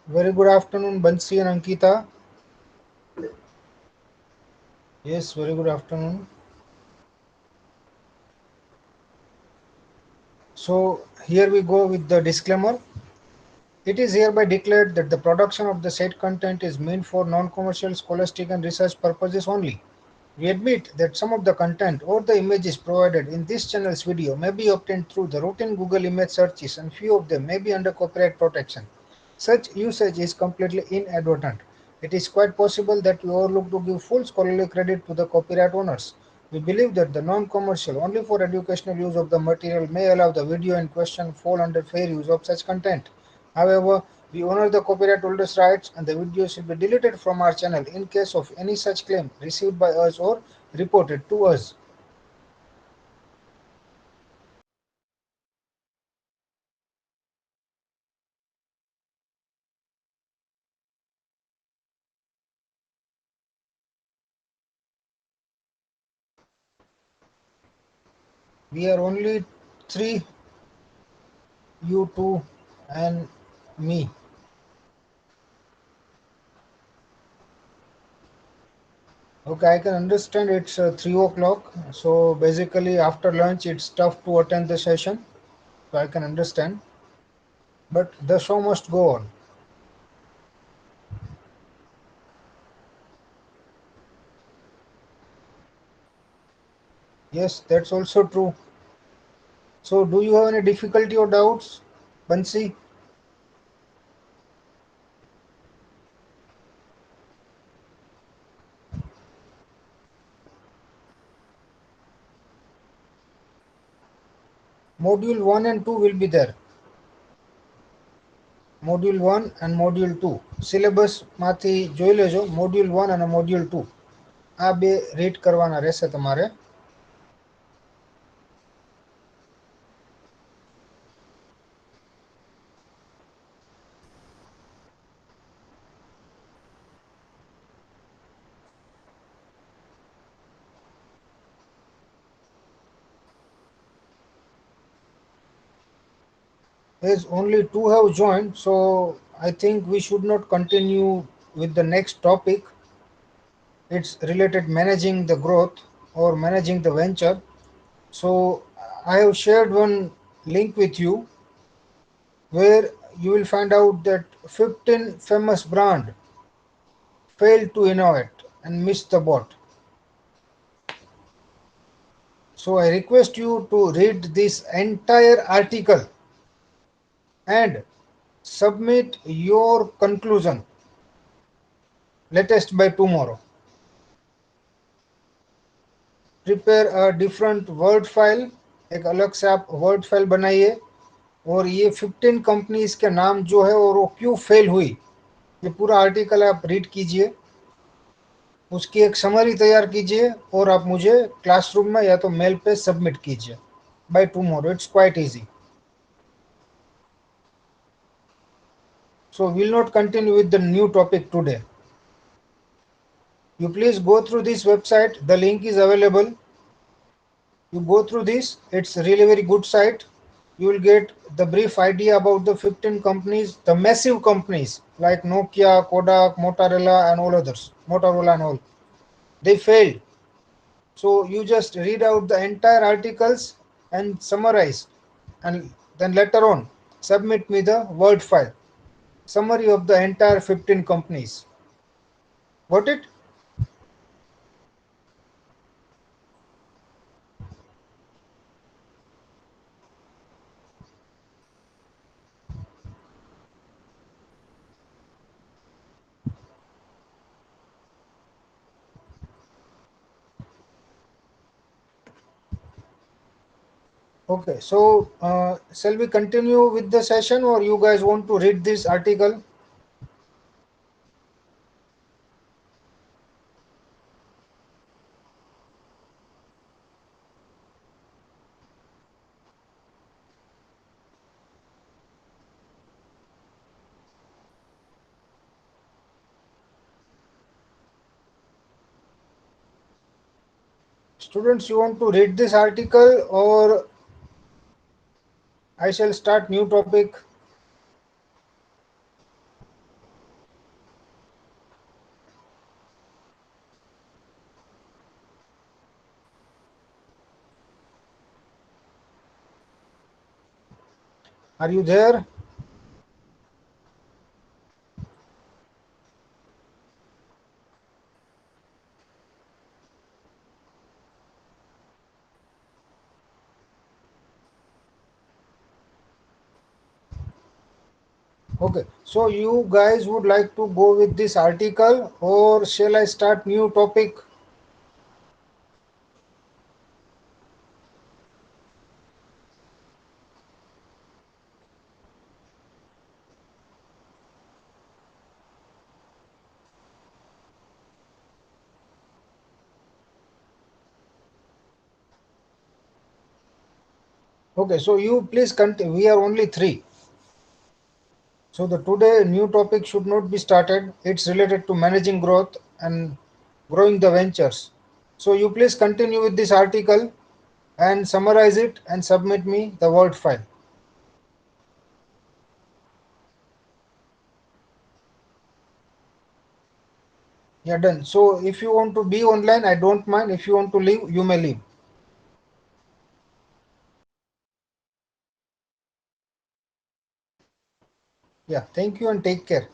Very good afternoon, Bansi and Ankita. Yes, very good afternoon. So, here we go with the disclaimer. It is hereby declared that the production of the said content is meant for non commercial, scholastic, and research purposes only. We admit that some of the content or the images provided in this channel's video may be obtained through the routine Google image searches, and few of them may be under copyright protection. Such usage is completely inadvertent. It is quite possible that we overlook to give full scholarly credit to the copyright owners. We believe that the non-commercial, only for educational use of the material may allow the video in question fall under fair use of such content. However, we honor the copyright holders' rights and the video should be deleted from our channel in case of any such claim received by us or reported to us. We are only three, you two, and me. Okay, I can understand it's 3 o'clock. So basically, after lunch, it's tough to attend the session. So I can understand. But the show must go on. Yes, that's also true. So, do you have any difficulty or doubts, Bansi? Module 1 and 2 will be there. Module 1 and Module 2. સિલેબસમાંથી જોઈ લેજો module 1 અને module 2 આ બે read કરવાના રહેશે તમારે. As only two have joined, so I think we should not continue with the next topic. It's related managing the growth or managing the venture. So I have shared one link with you where you will find out that 15 famous brand failed to innovate and missed the boat. So I request you to read this entire article and submit your conclusion latest by tomorrow. Prepare a different word file, एक अलग से आप word file बनाइए और ये 15 companies के नाम जो है और वो क्यों फेल हुई ये पूरा आर्टिकल आप रीड कीजिए, उसकी एक समरी तैयार कीजिए और आप मुझे क्लासरूम में या तो मेल पे सबमिट कीजिए by tomorrow. It's quite easy. So we'll not continue with the new topic today. You please go through this website. The link is available. You go through this. It's really very good site. You will get the brief idea about the 15 companies, the massive companies like Nokia, Kodak, Motorola, and all others. Motorola and all. They failed. So you just read out the entire articles and summarize, and then later on submit me the word file summary of the entire 15 companies. Got it? Okay, so shall we continue with the session or you guys want to read this article? Students, you want to read this article or I shall start new topic? Are you there? Okay, so you guys would like to go with this article, or shall I start new topic? Okay, so you please continue. We are only three. So the today new topic should not be started. It's related to managing growth and growing the ventures. So you please continue with this article and summarize it and submit me the Word file. Yeah, done. So if you want to be online, I don't mind. If you want to leave, you may leave. Yeah, thank you and take care.